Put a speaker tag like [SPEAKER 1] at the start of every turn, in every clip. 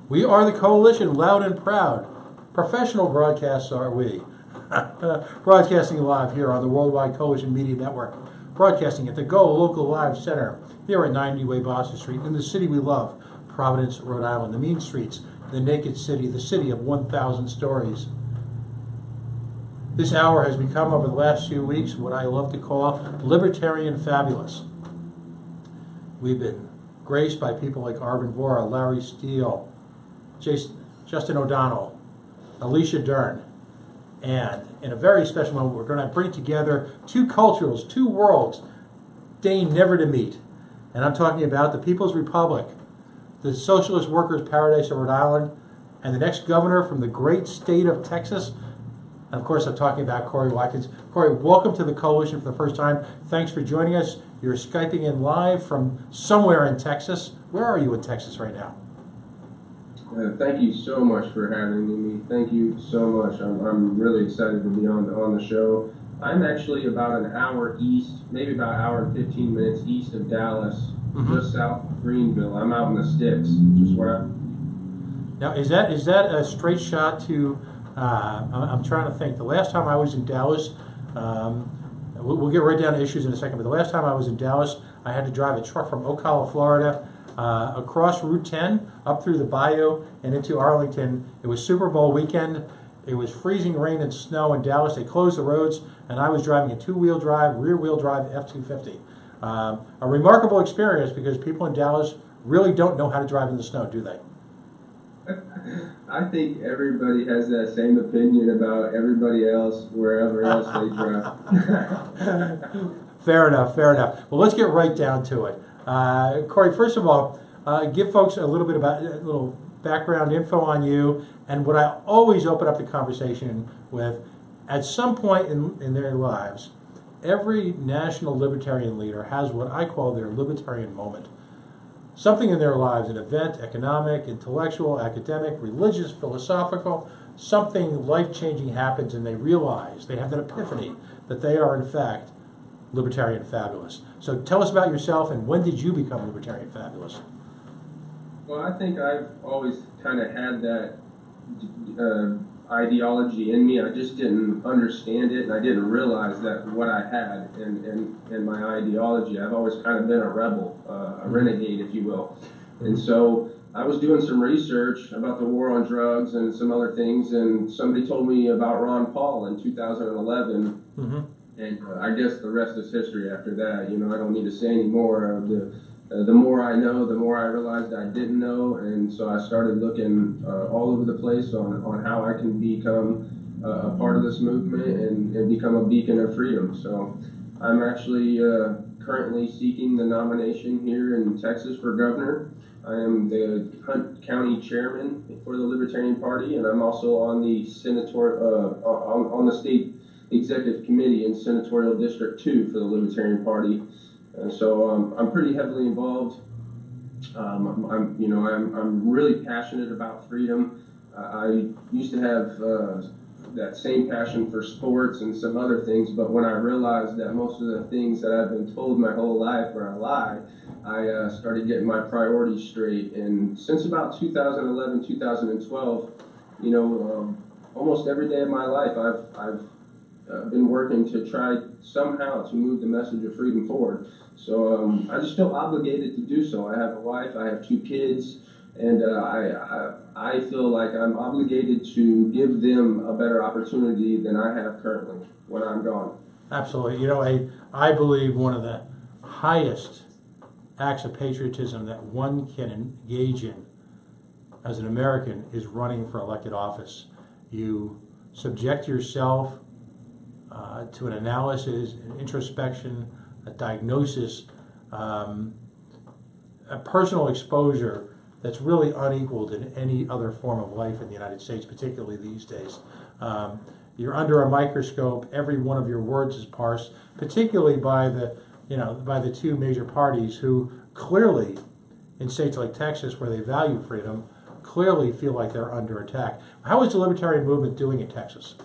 [SPEAKER 1] We are the coalition, loud and proud. Professional broadcasts are we. Broadcasting live here on the Worldwide Coalition Media Network. Broadcasting at the Go Local Live Center here at 90 Way Boston Street in the city we love, Providence, Rhode Island. The mean streets, the naked city, the city of 1,000 stories. This hour has become, over the last few weeks, what I love to call Libertarian fabulous. We've been graced by people like Arvin Vora, Larry Steele, Justin O'Donnell, Alicia Dern, and in a very special moment, we're going to bring together two cultures, two worlds, deigned never to meet. And I'm talking about the People's Republic, the Socialist Workers' Paradise of Rhode Island, and the next governor from the great state of Texas. And of course, I'm talking about Kory Watkins. Kory, welcome to the coalition for the first time. Thanks for joining us. You're Skyping in live from somewhere in Texas. Where are you in Texas right now?
[SPEAKER 2] Thank you so much for having me. Thank you so much. I'm really excited to be on the show. I'm actually about an hour east, maybe about an hour and 15 minutes east of Dallas, just south of Greenville. I'm out in the sticks, just where I'm.
[SPEAKER 1] Now, is that a straight shot to? I'm trying to think. The last time I was in Dallas, we'll get right down to issues in a second. But the last time I was in Dallas, I had to drive a truck from Ocala, Florida, across Route 10, up through the bayou, and into Arlington. It was Super Bowl weekend. It was freezing rain and snow in Dallas. They closed the roads, and I was driving a two-wheel drive, rear-wheel drive F-250. A remarkable experience because people in Dallas really don't know how to drive in the snow, do they?
[SPEAKER 2] I think everybody has that same opinion about everybody else, wherever else they drive.
[SPEAKER 1] Fair enough, fair enough. Well, let's get right down to it. Kory, first of all, give folks a little bit about a little background info on you, and what I always open up the conversation with, at some point in their lives, every national libertarian leader has what I call their libertarian moment. Something in their lives, an event, economic, intellectual, academic, religious, philosophical, something life-changing happens and they realize, they have that epiphany that they are in fact libertarian fabulous. So tell us about yourself and when did you become libertarian fabulous?
[SPEAKER 2] Well, I think I've always kind of had that ideology in me. I just didn't understand it, and I didn't realize that what I had in my ideology. I've always kind of been a rebel, a renegade, if you will. And so I was doing some research about the war on drugs and some other things, and somebody told me about Ron Paul in 2011. And I guess the rest is history after that. You know, I don't need to say any more. The more I know, the more I realized I didn't know, and so I started looking all over the place on how I can become a part of this movement and become a beacon of freedom. So I'm actually currently seeking the nomination here in Texas for governor. I am the Hunt County chairman for the Libertarian Party, and I'm also on the on the state executive committee in Senatorial District 2 for the Libertarian Party. And so I'm pretty heavily involved. I'm really passionate about freedom. I used to have that same passion for sports and some other things, but when I realized that most of the things that I've been told my whole life are a lie, I started getting my priorities straight. And since about 2011, 2012, you know, almost every day of my life, I've been working to try somehow to move the message of freedom forward. So I just feel obligated to do so. I have a wife, I have 2 kids, and I feel like I'm obligated to give them a better opportunity than I have currently when I'm gone.
[SPEAKER 1] Absolutely. You know, I believe one of the highest acts of patriotism that one can engage in as an American is running for elected office. You subject yourself to an analysis, an introspection, a diagnosis, a personal exposure that's really unequaled in any other form of life in the United States, particularly these days. You're under a microscope. Every one of your words is parsed, particularly by the 2 major parties who clearly, in states like Texas where they value freedom, clearly feel like they're under attack. How is the libertarian movement doing in Texas?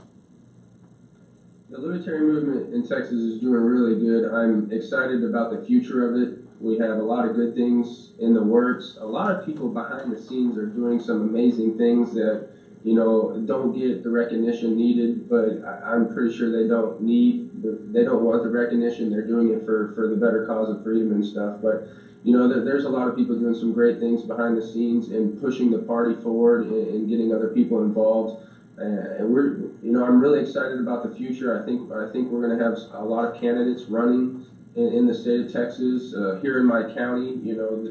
[SPEAKER 2] The libertarian movement in Texas is doing really good. I'm excited about the future of it. We have a lot of good things in the works. A lot of people behind the scenes are doing some amazing things that, don't get the recognition needed, but I'm pretty sure they don't want the recognition. They're doing it for the better cause of freedom and stuff. But, there's a lot of people doing some great things behind the scenes and pushing the party forward and getting other people involved. And I'm really excited about the future. I think we're going to have a lot of candidates running in the state of Texas. Here in my county,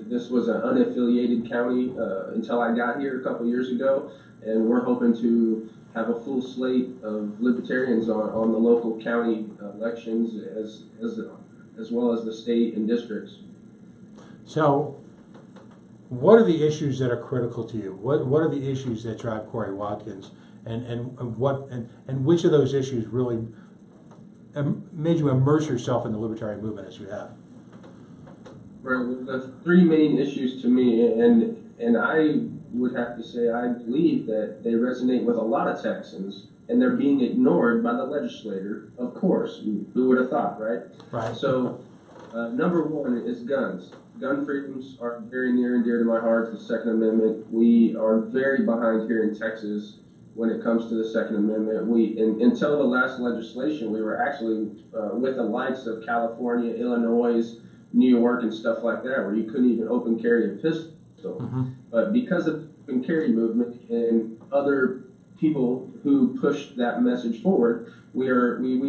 [SPEAKER 2] this was an unaffiliated county until I got here a couple years ago, and we're hoping to have a full slate of libertarians on the local county elections as well as the state and districts.
[SPEAKER 1] So, what are the issues that are critical to you? What are the issues that drive Kory Watkins, and which of those issues really made you immerse yourself in the libertarian movement as you have?
[SPEAKER 2] Right, the three main issues to me, and I would have to say I believe that they resonate with a lot of Texans, and they're being ignored by the legislator. Of course, who would have thought, right?
[SPEAKER 1] Right.
[SPEAKER 2] So, number one is guns. Gun freedoms are very near and dear to my heart. The Second Amendment. We are very behind here in Texas when it comes to the Second Amendment. Until the last legislation, we were actually with the likes of California, Illinois, New York, and stuff like that, where you couldn't even open carry a pistol.
[SPEAKER 1] Mm-hmm.
[SPEAKER 2] But because of the open carry movement and other people who pushed that message forward, we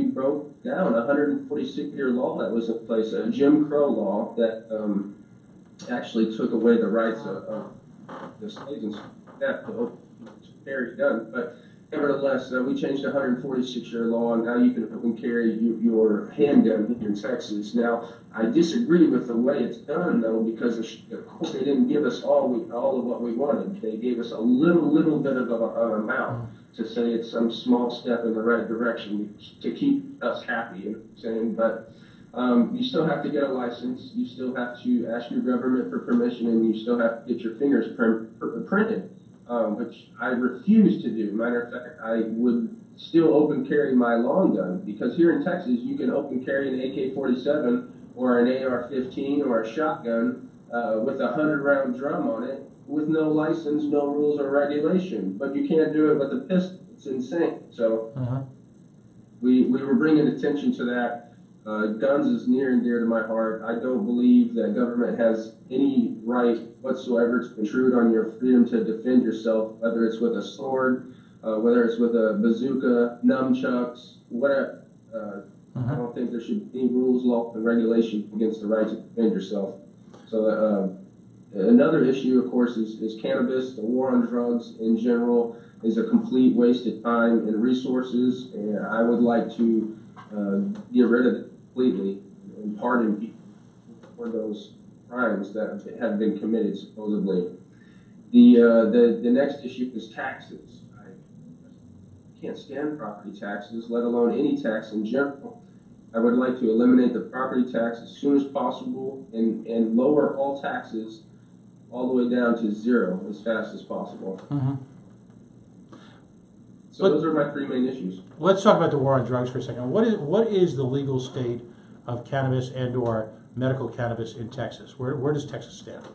[SPEAKER 2] broke down a 146-year law that was in place, a Jim Crow law that actually took away the rights of the slaves and that to carry guns. But nevertheless, we changed a 146-year law, and now you can open carry your handgun here in Texas. Now, I disagree with the way it's done, though, because of course they didn't give us all of what we wanted. They gave us a little bit of an amount to say it's some small step in the right direction to keep us happy. You know what I'm saying? But you still have to get a license. You still have to ask your government for permission, and you still have to get your fingers printed. Which I refuse to do. Matter of fact, I would still open carry my long gun, because here in Texas you can open carry an AK-47 or an AR-15 or a shotgun with a 100-round drum on it with no license, no rules or regulation. But you can't do it with a pistol. It's insane. So we were bringing attention to that. Guns is near and dear to my heart. I don't believe that government has any right whatsoever to intrude on your freedom to defend yourself, whether it's with a sword, whether it's with a bazooka, nunchucks, whatever. I don't think there should be any rules, law, and regulation against the right to defend yourself. So another issue, of course, is cannabis. The war on drugs in general is a complete waste of time and resources, and I would like to get rid of it completely and pardon people for those crimes that have been committed, supposedly. The next issue is taxes. I can't stand property taxes, let alone any tax in general. I would like to eliminate the property tax as soon as possible and lower all taxes all the way down to zero as fast as possible. So those are my three main issues.
[SPEAKER 1] Let's talk about the war on drugs for a second. What is the legal state of cannabis and/or medical cannabis in Texas? Where does Texas stand?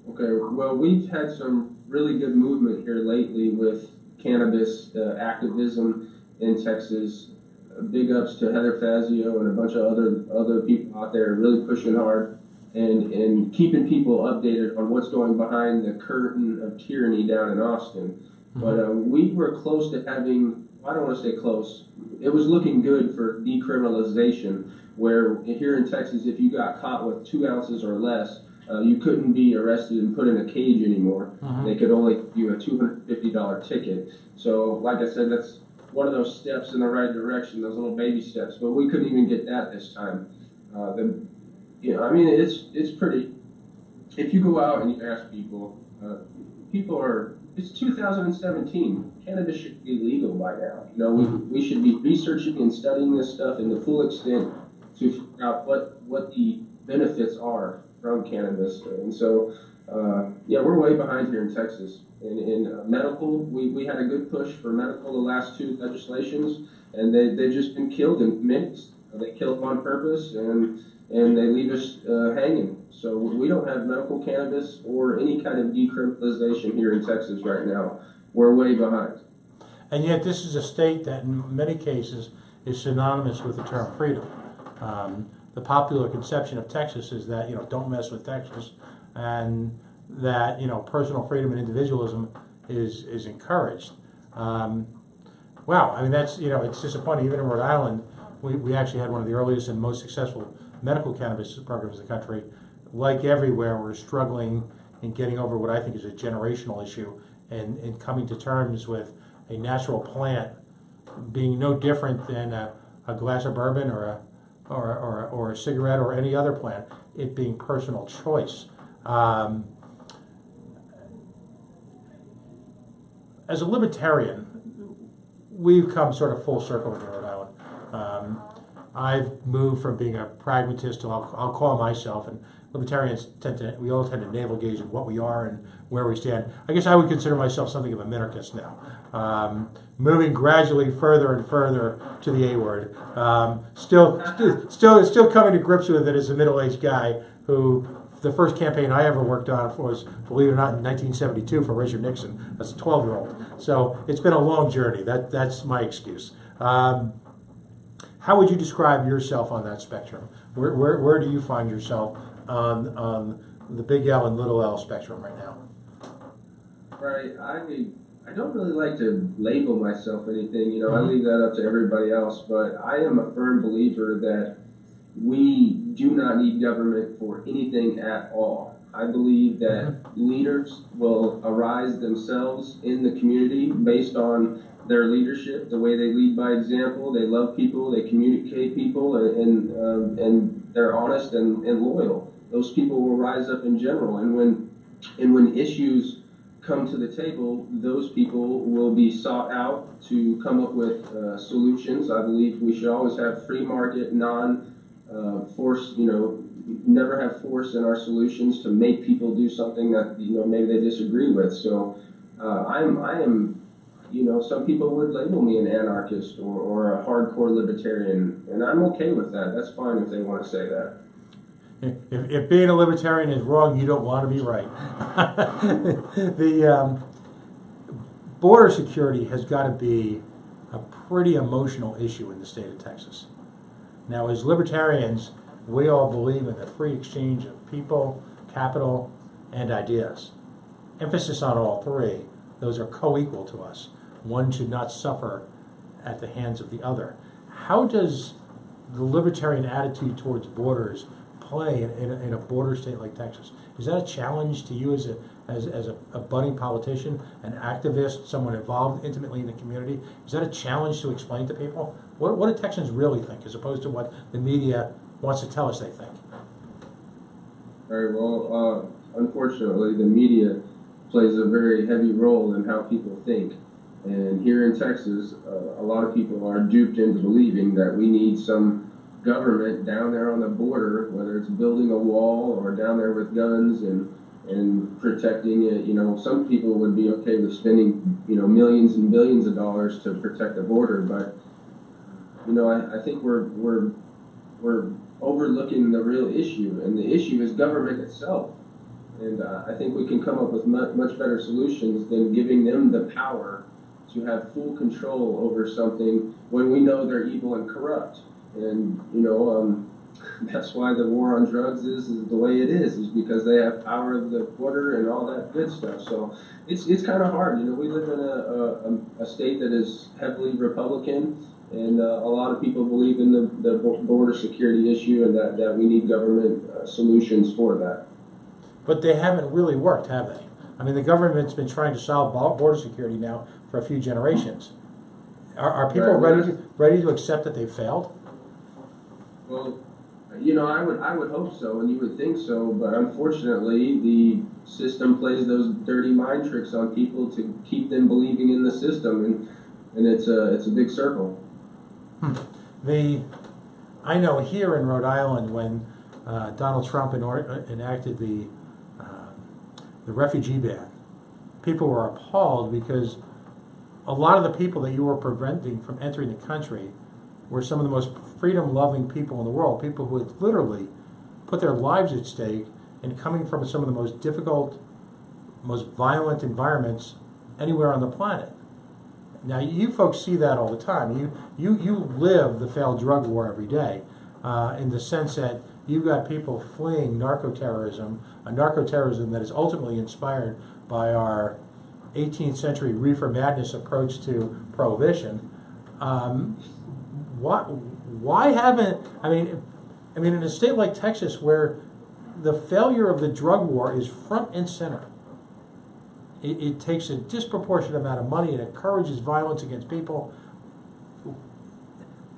[SPEAKER 2] Okay, well, we've had some really good movement here lately with cannabis activism in Texas. Big ups to Heather Fazio and a bunch of other people out there really pushing hard and keeping people updated on what's going behind the curtain of tyranny down in Austin. But we were close to having, I don't want to say close, it was looking good for decriminalization, where here in Texas, if you got caught with 2 ounces or less, you couldn't be arrested and put in a cage anymore. They could only give you a $250 ticket. So, like I said, that's one of those steps in the right direction, those little baby steps. But we couldn't even get that this time. It's pretty. If you go out and you ask people, it's 2017. Cannabis should be legal by now. We should be researching and studying this stuff in the full extent to figure out what the benefits are from cannabis. And so, we're way behind here in Texas. In medical, we had a good push for medical the last 2 legislations, and they've just been killed in minutes. They kill them on purpose, and and they leave us hanging. So we don't have medical cannabis or any kind of decriminalization here in Texas right now. We're way behind.
[SPEAKER 1] And yet this is a state that in many cases is synonymous with the term freedom. The popular conception of Texas is that, don't mess with Texas, and that, personal freedom and individualism is encouraged. Wow, I mean, that's, it's disappointing. Even in Rhode Island, we actually had one of the earliest and most successful medical cannabis programs in the country. Like everywhere, we're struggling in getting over what I think is a generational issue and in coming to terms with a natural plant being no different than a glass of bourbon or a cigarette or any other plant, it being personal choice. As a libertarian, we've come sort of full circle in Rhode Island. I've moved from being a pragmatist to I'll call myself, and libertarians we all tend to navel gaze at what we are and where we stand. I guess I would consider myself something of a minarchist now, moving gradually further and further to the A word. Still coming to grips with it as a middle-aged guy who. The first campaign I ever worked on was, believe it or not, in 1972 for Richard Nixon. That's a 12-year-old. So it's been a long journey. That's my excuse. How would you describe yourself on that spectrum? Where do you find yourself on the big L and little L spectrum right now?
[SPEAKER 2] Right. I don't really like to label myself anything. I leave that up to everybody else. But I am a firm believer that we do not need government for anything at all. I believe that leaders will arise themselves in the community based on their leadership, the way they lead by example. They love people, they communicate people, and they're honest and loyal. Those people will rise up in general, and when issues come to the table, those people will be sought out to come up with solutions. I believe we should always have free market, force, never have force in our solutions to make people do something that, maybe they disagree with. So I am, some people would label me an anarchist or a hardcore libertarian, and I'm okay with that. That's fine if they want to say that.
[SPEAKER 1] If being a libertarian is wrong, you don't want to be right. The border security has got to be a pretty emotional issue in the state of Texas. Now, as libertarians, we all believe in the free exchange of people, capital, and ideas. Emphasis on all three. Those are co-equal to us. One should not suffer at the hands of the other. How does the libertarian attitude towards borders play in a border state like Texas? Is that a challenge to you as a budding politician, an activist, someone involved intimately in the community? Is that a challenge to explain to people? What do Texans really think, as opposed to what the media wants to tell us they think?
[SPEAKER 2] Very well. Unfortunately, the media plays a very heavy role in how people think. And here in Texas, a lot of people are duped into believing that we need some government down there on the border, whether it's building a wall or down there with guns and protecting it. Some people would be okay with spending, millions and billions of dollars to protect the border, but I think we're overlooking the real issue, and the issue is government itself. And I think we can come up with much better solutions than giving them the power to have full control over something when we know they're evil and corrupt. And that's why the war on drugs is the way it is because they have power of the border and all that good stuff. So it's kind of hard. We live in a state that is heavily Republican, and a lot of people believe in the border security issue and that we need government solutions for that.
[SPEAKER 1] But they haven't really worked, have they? I mean, the government's been trying to solve border security now for a few generations. Are people ready to accept that they've failed?
[SPEAKER 2] Well, I would hope so, and you would think so, but unfortunately, the system plays those dirty mind tricks on people to keep them believing in the system, and it's a big circle.
[SPEAKER 1] I know here in Rhode Island when Donald Trump enacted the refugee ban, people were appalled because a lot of the people that you were preventing from entering the country were some of the most freedom-loving people in the world, people who had literally put their lives at stake and coming from some of the most difficult, most violent environments anywhere on the planet. Now, you folks see that all the time. You live the failed drug war every day, in the sense that you've got people fleeing narco-terrorism, a narco-terrorism that is ultimately inspired by our 18th century reefer madness approach to prohibition. Why haven't, I mean, in a state like Texas where the failure of the drug war is front and center, it takes a disproportionate amount of money, it encourages violence against people.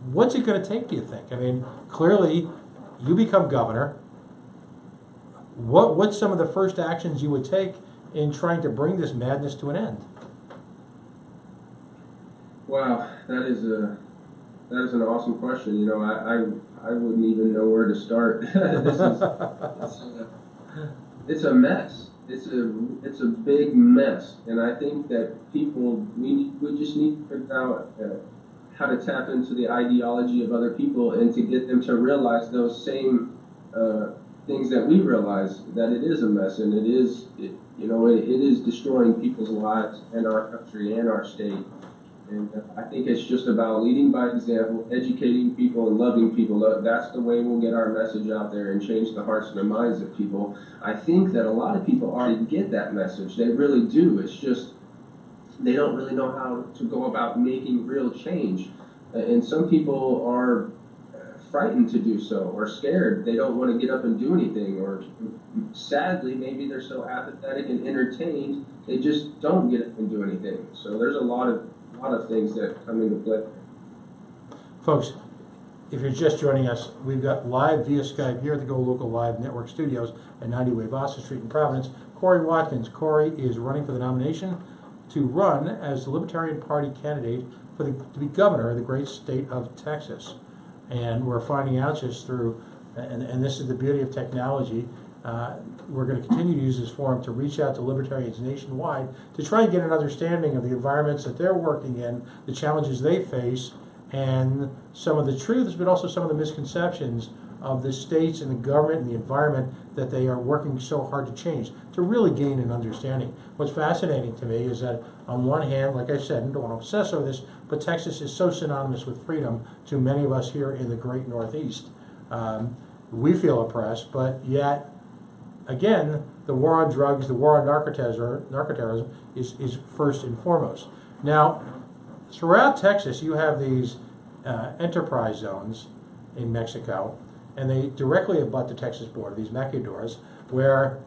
[SPEAKER 1] What's it going to take, do you think? I mean, clearly, you become governor. What's some of the first actions you would take in trying to bring this madness to an end?
[SPEAKER 2] Wow, that is an awesome question. You know, I wouldn't even know where to start. It's a mess. It's a big mess, and I think that we just need to figure out how to tap into the ideology of other people and to get them to realize those same things that we realize, that it is a mess and it is destroying people's lives and our country and our state. And I think it's just about leading by example, educating people and loving people. That's the way we'll get our message out there and change the hearts and the minds of people. I think that a lot of people already get that message. They really do. It's just they don't really know how to go about making real change. And some people are frightened to do so or scared. They don't want to get up and do anything, or sadly, maybe they're so apathetic and entertained, they just don't get up and do anything. So there's a lot of things that come into play.
[SPEAKER 1] Folks, if you're just joining us, we've got live via Skype here at the Go Local Live Network Studios at 90 Wave Audacious Street in Providence, Kory Watkins. Kory is running for the nomination to run as the Libertarian Party candidate to be governor of the great state of Texas. And we're finding out just through, and this is the beauty of technology, we're going to continue to use this forum to reach out to libertarians nationwide to try and get an understanding of the environments that they're working in, the challenges they face, and some of the truths, but also some of the misconceptions of the states and the government and the environment that they are working so hard to change, to really gain an understanding. What's fascinating to me is that on one hand, like I said, I don't want to obsess over this, but Texas is so synonymous with freedom to many of us here in the great Northeast. We feel oppressed, but yet, again, the war on drugs, the war on narcoterrorism is first and foremost. Now, throughout Texas, you have these enterprise zones in Mexico, and they directly abut the Texas border, these maquiladoras, where,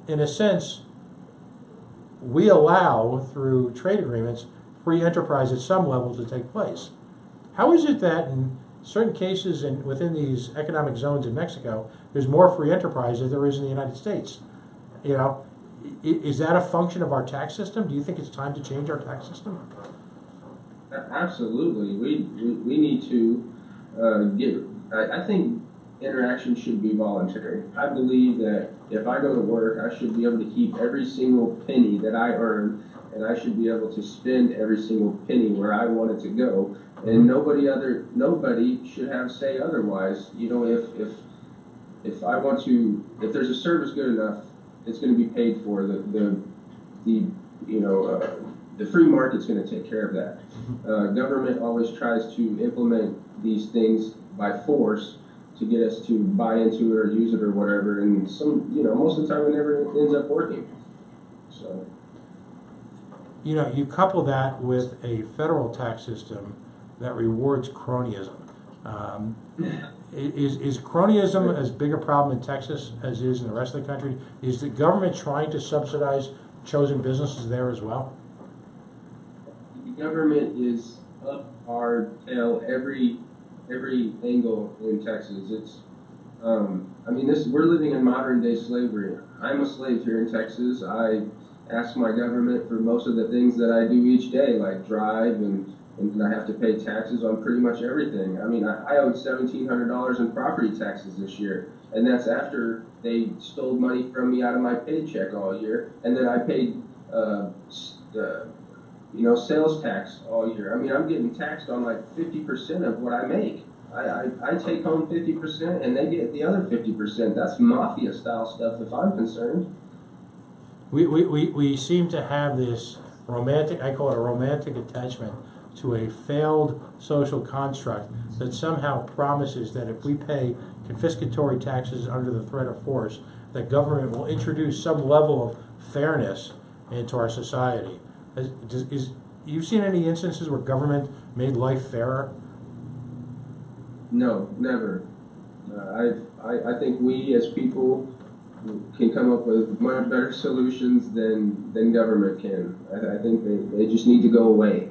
[SPEAKER 1] in a sense, we allow, through trade agreements, free enterprise at some level to take place. How is it that in certain cases and within these economic zones in Mexico, there's more free enterprise than there is in the United States? You know, is that a function of our tax system? Do you think it's time to change our tax system?
[SPEAKER 2] Absolutely. We need to I think interaction should be voluntary. I believe that if I go to work, I should be able to keep every single penny that I earn, and I should be able to spend every single penny where I want it to go. And nobody should have say otherwise. You know, if there's a service good enough, it's going to be paid for. The free market's going to take care of that. Government always tries to implement these things by force to get us to buy into it or use it or whatever, and most of the time it never ends up working. So,
[SPEAKER 1] you couple that with a federal tax system that rewards cronyism. Is cronyism as big a problem in Texas as it is in the rest of the country? Is the government trying to subsidize chosen businesses there as well?
[SPEAKER 2] The government is up our tail every angle in Texas. It's we're living in modern day slavery. I'm a slave here in Texas. I ask my government for most of the things that I do each day, like drive, and I have to pay taxes on pretty much everything. I mean, I owed $1,700 in property taxes this year, and that's after they stole money from me out of my paycheck all year, and then I paid sales tax all year. I mean, I'm getting taxed on like 50% of what I make I take home 50% and they get the other 50%. That's mafia style stuff if I'm concerned.
[SPEAKER 1] We seem to have this romantic, I call it a romantic attachment to a failed social construct that somehow promises that if we pay confiscatory taxes under the threat of force, that government will introduce some level of fairness into our society. You've seen any instances where government made life fairer?
[SPEAKER 2] No, never. I think we as people can come up with much better solutions than government can. I think they just need to go away.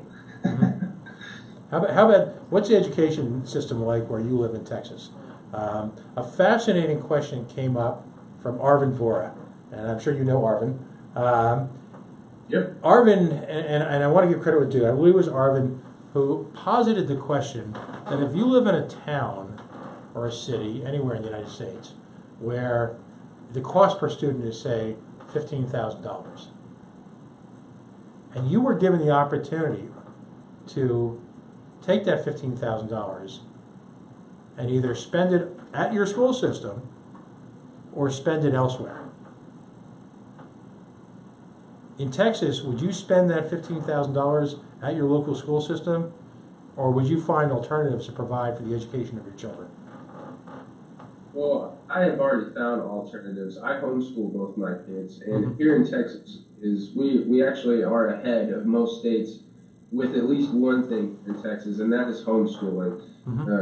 [SPEAKER 1] How about, what's the education system like where you live in Texas? A fascinating question came up from Arvin Vora, and I'm sure you know Arvin.
[SPEAKER 2] Yep.
[SPEAKER 1] Arvin, and I want to give credit to, I believe it was Arvin who posited the question that if you live in a town or a city, anywhere in the United States, where the cost per student is, say, $15,000, and you were given the opportunity to take that $15,000 and either spend it at your school system or spend it elsewhere. In Texas, would you spend that $15,000 at your local school system, or would you find alternatives to provide for the education of your children?
[SPEAKER 2] Well, I have already found alternatives. I homeschool both my kids, and here in Texas we actually are ahead of most states with at least one thing in Texas, and that is homeschooling.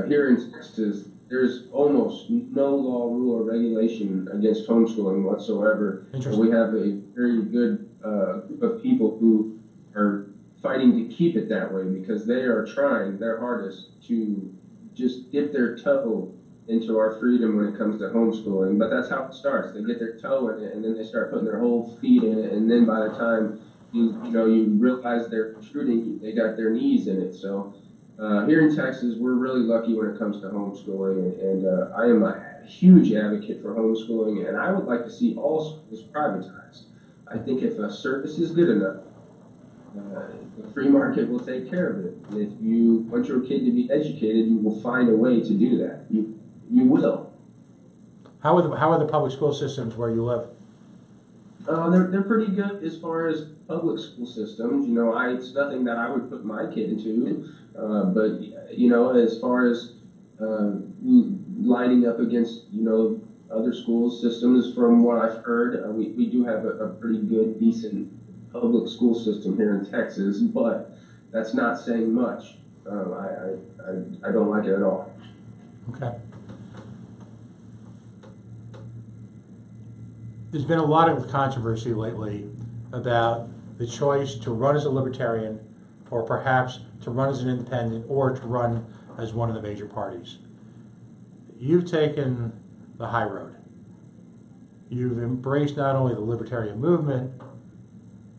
[SPEAKER 2] Here in Texas, there's almost no law, rule, or regulation against homeschooling whatsoever. We have a very good group of people who are fighting to keep it that way because they are trying their hardest to just dip their toe into our freedom when it comes to homeschooling. But that's how it starts. They get their toe in it, and then they start putting their whole feet in it, and then by the time you realize they're shooting, they got their knees in it. So here in Texas, we're really lucky when it comes to homeschooling, and I am a huge advocate for homeschooling, and I would like to see all schools privatized. I think if a service is good enough, the free market will take care of it. If you want your kid to be educated, you will find a way to do that. You will.
[SPEAKER 1] How are the public school systems where you live?
[SPEAKER 2] They're pretty good as far as public school systems. It's nothing that I would put my kid into, but as far as lining up against other school systems, from what I've heard, we do have a pretty good, decent public school system here in Texas, but that's not saying much. I don't like it at all.
[SPEAKER 1] Okay. There's been a lot of controversy lately about the choice to run as a libertarian, or perhaps to run as an independent, or to run as one of the major parties. You've taken the high road. You've embraced not only the libertarian movement,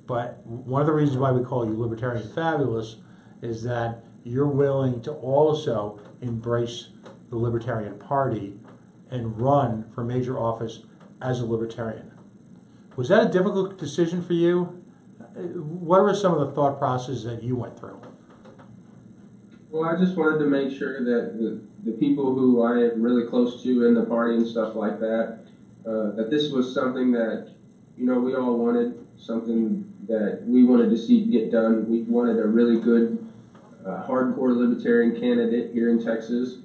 [SPEAKER 1] but one of the reasons why we call you Libertarian Fabulous is that you're willing to also embrace the Libertarian Party and run for major office as a libertarian. Was that a difficult decision for you? What were some of the thought processes that you went through?
[SPEAKER 2] Well, I just wanted to make sure that the people who I am really close to in the party and stuff like that, that this was something that, we all wanted, something that we wanted to see get done. We wanted a really good, hardcore libertarian candidate here in Texas.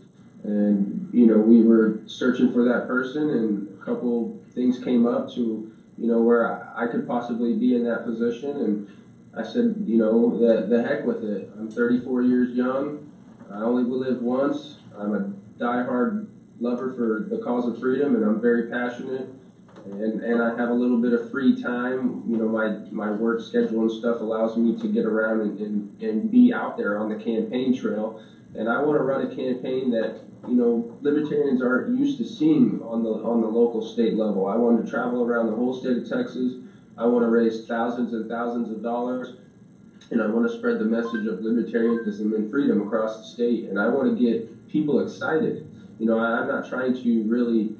[SPEAKER 2] And, we were searching for that person, and a couple things came up to, where I could possibly be in that position. And I said, the heck with it. I'm 34 years young. I only will live once. I'm a diehard lover for the cause of freedom, and I'm very passionate. And I have a little bit of free time. My work schedule and stuff allows me to get around and be out there on the campaign trail. And I want to run a campaign that, libertarians aren't used to seeing on the local state level. I want to travel around the whole state of Texas. I want to raise thousands and thousands of dollars, and I want to spread the message of libertarianism and freedom across the state. And I want to get people excited. I'm not trying to really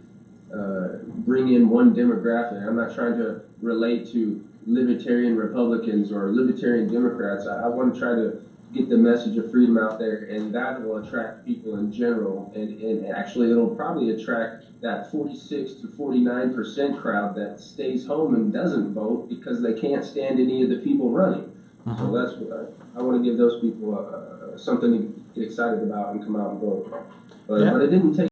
[SPEAKER 2] bring in one demographic. I'm not trying to relate to libertarian Republicans or libertarian Democrats. I want to try to get the message of freedom out there, and that will attract people in general, and actually it'll probably attract that 46 to 49% crowd that stays home and doesn't vote because they can't stand any of the people running. So that's what I want to give those people something to get excited about and come out and vote. But it didn't take